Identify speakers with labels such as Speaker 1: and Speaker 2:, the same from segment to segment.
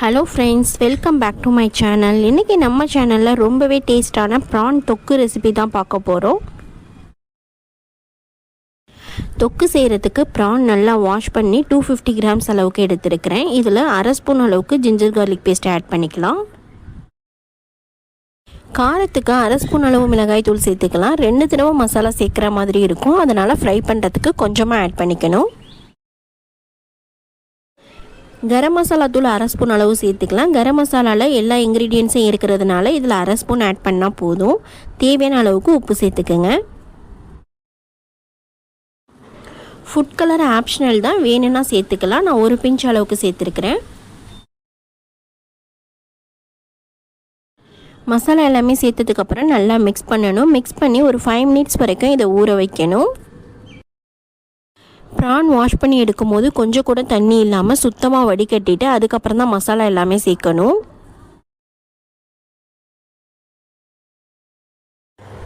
Speaker 1: Hello friends, welcome back to my channel. இன்றைக்கி நம்ம சேனலில் ரொம்பவே டேஸ்டான ப்ரான் தொக்கு ரெசிபி தான் பார்க்க போகிறோம். தொக்கு செய்கிறதுக்கு ப்ரான் நல்லா வாஷ் பண்ணி 250 கிராம்ஸ் அளவுக்கு எடுத்துருக்கிறேன். இதில் அரை ஸ்பூன் அளவுக்கு ஜிஞ்சர் கார்லிக் பேஸ்ட் ஆட் பண்ணிக்கலாம். காரத்துக்கு அரை ஸ்பூன் அளவு மிளகாய் தூள் சேர்த்துக்கலாம். 2 தடவை மசாலா சேர்க்குற மாதிரி இருக்கும், அதனால் ஃப்ரை பண்ணுறதுக்கு கொஞ்சமாக ஆட் பண்ணிக்கணும். கரம் மசாலா தூள் அரை ஸ்பூன் அளவு சேர்த்துக்கலாம். கரம் மசாலாவில் எல்லா இன்க்ரீடியன்ஸும் இருக்கிறதுனால இதில் அரை ஸ்பூன் ஆட் பண்ணால் போதும். தேவையான அளவுக்கு உப்பு சேர்த்துக்குங்க. ஃபுட் கலர் ஆப்ஷனல் தான், வேணும்னா சேர்த்துக்கலாம். நான் ஒரு பிஞ்ச் அளவுக்கு சேர்த்துருக்கிறேன். மசாலா எல்லாமே சேர்த்ததுக்கப்புறம் நல்லா மிக்ஸ் பண்ணணும். மிக்ஸ் பண்ணி ஒரு 5 மினிட்ஸ் வரைக்கும் இதை ஊற வைக்கணும். ப்ரான் வாஷ் பண்ணி எடுக்கும் போது கொஞ்சம் கூட தண்ணி இல்லாமல் சுத்தமாக வடிகட்டிட்டு அதுக்கப்புறம் தான் மசாலா எல்லாமே சேர்க்கணும்.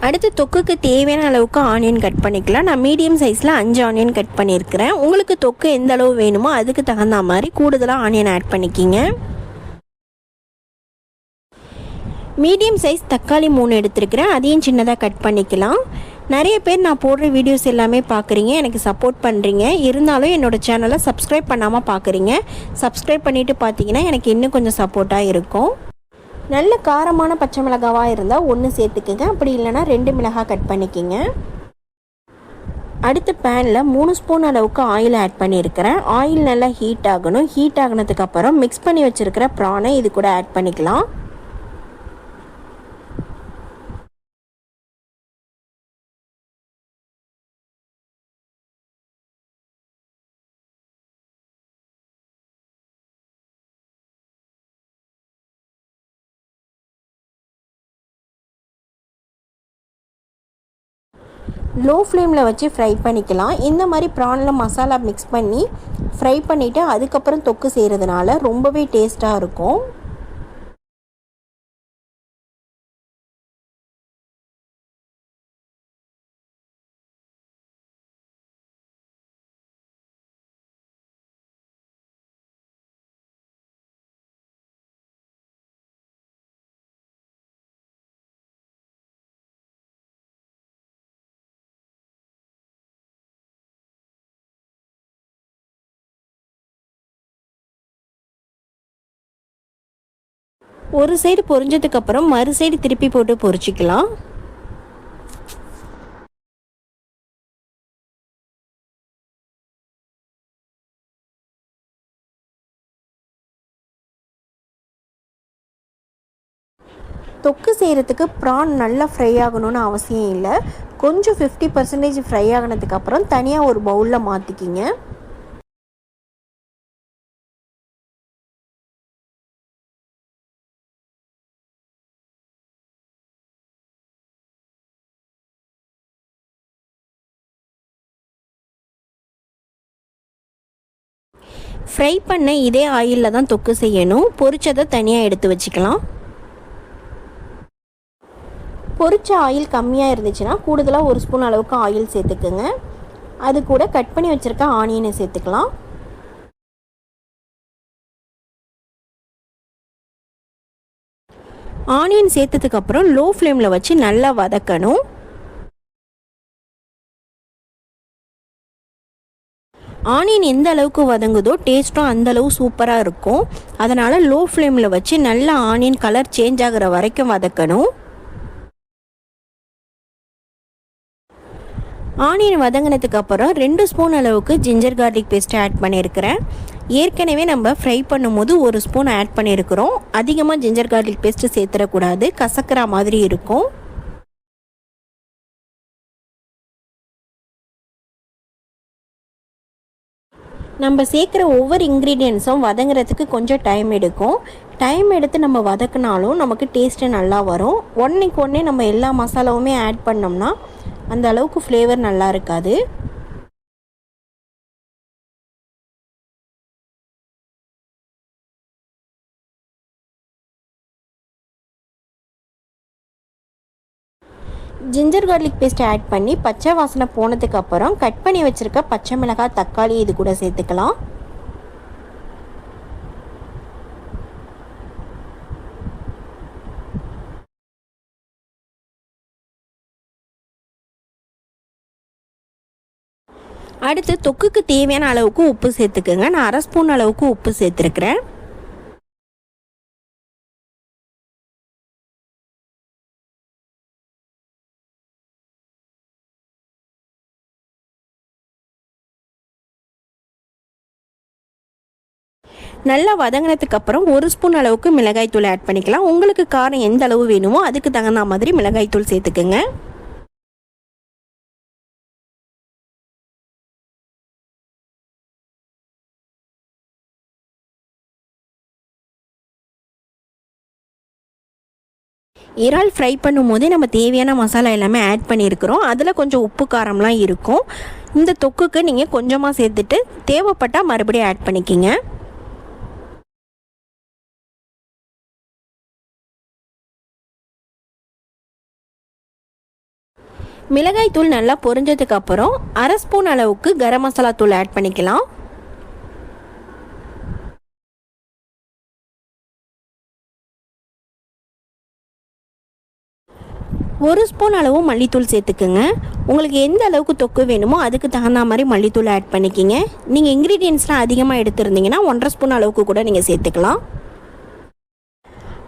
Speaker 1: அடுத்து தொக்குக்கு தேவையான அளவுக்கு ஆனியன் கட் பண்ணிக்கலாம். நான் மீடியம் சைஸில் 5 ஆனியன் கட் பண்ணியிருக்கிறேன். உங்களுக்கு தொக்கு எந்த அளவு வேணுமோ அதுக்கு தகுந்த மாதிரி கூடுதலாக ஆனியன் ஆட் பண்ணிக்கிங்க. மீடியம் சைஸ் தக்காளி 3 எடுத்துருக்கிறேன், அதையும் சின்னதாக கட் பண்ணிக்கலாம். நிறைய பேர் நான் போடுற வீடியோஸ் எல்லாமே பார்க்குறீங்க, எனக்கு சப்போர்ட் பண்ணுறீங்க. இருந்தாலும் என்னோடய சேனலை சப்ஸ்கிரைப் பண்ணாமல் பார்க்குறீங்க. சப்ஸ்கிரைப் பண்ணிவிட்டு பார்த்தீங்கன்னா எனக்கு இன்னும் கொஞ்சம் சப்போர்ட்டாக இருக்கும். நல்ல காரமான பச்சை மிளகாவாக இருந்தால் 1 சேர்த்துக்குங்க, அப்படி இல்லைனா 2 மிளகாய் கட் பண்ணிக்கிங்க. அடுத்து பேனில் 3 ஸ்பூன் அளவுக்கு ஆயில் ஆட் பண்ணியிருக்கிறேன். ஆயில் நல்லா ஹீட் ஆகணும். ஹீட் ஆகினதுக்கப்புறம் மிக்ஸ் பண்ணி வச்சுருக்கிற ப்ரானை இது கூட ஆட் பண்ணிக்கலாம். லோ ஃப்ளேமில் வச்சு ஃப்ரை பண்ணிக்கலாம். இந்த மாதிரி ப்ரானில் மசாலா மிக்ஸ் பண்ணி ஃப்ரை பண்ணிவிட்டு அதுக்கப்புறம் தொக்கு செய்கிறதுனால ரொம்பவே டேஸ்ட்டாக இருக்கும். ஒரு சைடு பொரிஞ்சதுக்கப்புறம் மறு சைடு திருப்பி போட்டு பொரிச்சிக்கலாம். தொக்கு செய்கிறதுக்கு ப்ரான் நல்லா ஃப்ரை ஆகணும்னு அவசியம் இல்லை. கொஞ்சம் 50% ஃப்ரை ஆகினதுக்கப்புறம் தனியாக ஒரு பவுலில் மாற்றிக்கிங்க. ஃப்ரை பண்ண இதே ஆயிலில் தான் தொக்கு செய்யணும். பொரிச்சதை தனியாக எடுத்து வச்சுக்கலாம். பொரிச்ச ஆயில் கம்மியாக இருந்துச்சுன்னா கூடுதலாக 1 ஸ்பூன் அளவுக்கு ஆயில் சேர்த்துக்குங்க. அது கூட கட் பண்ணி வச்சுருக்க ஆனியனை சேர்த்துக்கலாம். ஆனியன் சேர்த்ததுக்கப்புறம் லோ ஃப்ளேமில் வச்சு நல்லா வதக்கணும். ஆனியன் எந்த அளவுக்கு வதங்குதோ டேஸ்ட்டும் அந்த அளவு சூப்பராக இருக்கும். அதனால் லோ ஃப்ளேமில் வச்சு நல்லா ஆனியன் கலர் சேஞ்ச் ஆகிற வரைக்கும் வதக்கணும். ஆனியன் வதங்கினதுக்கப்புறம் 2 ஸ்பூன் அளவுக்கு ஜிஞ்சர் கார்லிக் பேஸ்ட்டு ஆட் பண்ணியிருக்கிறேன். ஏற்கனவே நம்ம ஃப்ரை பண்ணும்போது 1 ஸ்பூன் ஆட் பண்ணியிருக்கிறோம். அதிகமாக ஜிஞ்சர் கார்லிக் பேஸ்ட்டு சேர்த்துடக்கூடாது, கசக்கிற மாதிரி இருக்கும். நம்ம சேர்க்குற ஒவ்வொரு இன்க்ரீடியன்ஸும் வதங்குறதுக்கு கொஞ்சம் டைம் எடுக்கும். டைம் எடுத்து நம்ம வதக்கினாலும் நமக்கு டேஸ்ட்டு நல்லா வரும். ஒன்றைக்கு ஒன்றே நம்ம எல்லா மசாலாவுமே ஆட் பண்ணோம்னா அந்த அளவுக்கு ஃப்ளேவர் நல்லா இருக்காது. ஜிஞ்சர் கார்லிக் பேஸ்ட் ஆட் பண்ணி பச்சை வாசனை போனதுக்கப்புறம் கட் பண்ணி வச்சுருக்க பச்சை மிளகாய், தக்காளி இது கூட சேர்த்துக்கலாம். அடுத்து தொக்குக்கு தேவையான அளவுக்கு உப்பு சேர்த்துக்குங்க. நான் 1/2 ஸ்பூன் அளவுக்கு உப்பு சேர்த்துருக்கிறேன். நல்லா வதங்கினதுக்கு அப்புறம் 1 ஸ்பூன் அளவுக்கு மிளகாய்த்தூள் ஆட் பண்ணிக்கலாம். உங்களுக்கு காரம் எந்த அளவு வேணுமோ அதுக்கு தகுந்த மாதிரி மிளகாய்த்தூள் சேர்த்துக்குங்க. இறால் ஃப்ரை பண்ணும்போது நம்ம தேவையான மசாலா எல்லாமே ஆட் பண்ணியிருக்கிறோம். அதில் கொஞ்சம் உப்பு காரம்லாம் இருக்கும். இந்த தொக்குக்கு நீங்கள் கொஞ்சமாக சேர்த்துட்டு தேவைப்பட்டால் மறுபடியும் ஆட் பண்ணிக்கிங்க. மிளகாய் தூள் நல்லா பொரிஞ்சதுக்கு அப்புறம் 1/2 ஸ்பூன் அளவுக்கு கரம் மசாலா தூள் ஆட் பண்ணிக்கலாம். ஒரு ஸ்பூன் அளவு மல்லித்தூள் சேர்த்துக்குங்க. உங்களுக்கு எந்த அளவுக்கு தொக்கு வேணுமோ அதுக்கு தகுந்த மாதிரி மல்லித்தூள் ஆட் பண்ணிக்கிங்க. நீங்கள் இன்க்ரீடியன்ஸ்லாம் அதிகமாக எடுத்துருந்தீங்கன்னா 1/2 ஸ்பூன் அளவுக்கு கூட நீங்கள் சேர்த்துக்கலாம்.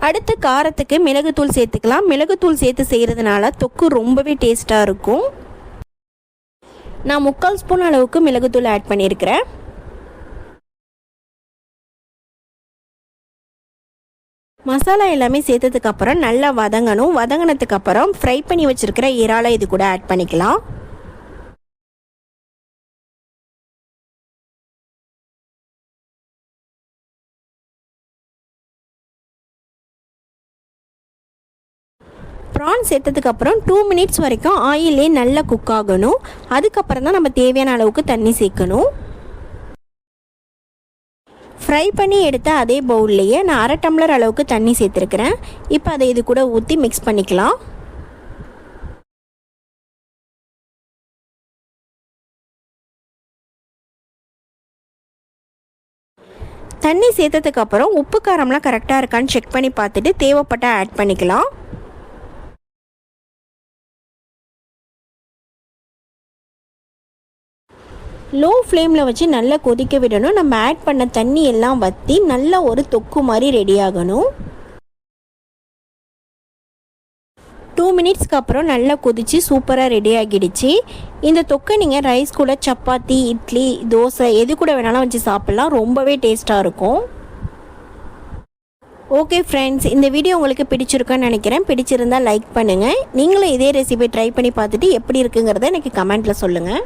Speaker 1: அடுத்து காரத்துக்கு மிளகுத்தூள் சேர்த்துக்கலாம். மிளகுத்தூள் சேர்த்து செய்கிறதுனால தொக்கு ரொம்பவே டேஸ்ட்டாக இருக்கும். நான் 3/4 ஸ்பூன் அளவுக்கு மிளகுத்தூள் ஆட் பண்ணியிருக்கிறேன். மசாலா எல்லாமே சேர்த்ததுக்கப்புறம் நல்லா வதங்கணும். வதங்கினதுக்கப்புறம் ஃப்ரை பண்ணி வச்சுருக்கிற இறாலை இது கூட ஆட் பண்ணிக்கலாம். ப்ரான் சேர்த்ததுக்கப்புறம் 2 மினிட்ஸ் வரைக்கும் ஆயிலே நல்லா குக் ஆகணும். அதுக்கப்புறம் தான் நம்ம தேவையான அளவுக்கு தண்ணி சேர்க்கணும். ஃப்ரை பண்ணி எடுத்த அதே பவுல்லையே நான் 1/2 டம்ளர் அளவுக்கு தண்ணி சேர்த்துருக்கிறேன். இப்போ அதை இது கூட ஊற்றி மிக்ஸ் பண்ணிக்கலாம். தண்ணி சேர்த்ததுக்கப்புறம் உப்பு காரம்லாம் கரெக்டாக இருக்கான்னு செக் பண்ணி பார்த்துட்டு தேவைப்பட்டால் ஆட் பண்ணிக்கலாம். லோ ஃப்ளேமில் வச்சு நல்லா கொதிக்க விடணும். நம்ம ஆட் பண்ண தண்ணி எல்லாம் வற்றி நல்லா ஒரு தொக்கு மாதிரி ரெடி ஆகணும். 2 மினிட்ஸ்க்கு அப்புறம் நல்லா கொதித்து சூப்பராக ரெடி ஆகிடுச்சு. இந்த தொக்கை நீங்கள் ரைஸ் கூட, சப்பாத்தி, இட்லி, தோசை எது கூட வேணாலும் வச்சு சாப்பிட்லாம். ரொம்பவே டேஸ்ட்டாக இருக்கும். ஓகே ஃப்ரெண்ட்ஸ், இந்த வீடியோ உங்களுக்கு பிடிச்சிருக்குன்னு நினைக்கிறேன். பிடிச்சிருந்தால் லைக் பண்ணுங்கள். நீங்களும் இதே ரெசிபி ட்ரை பண்ணி பார்த்துட்டு எப்படி இருக்குங்கிறத எனக்கு கமெண்ட்டில் சொல்லுங்கள்.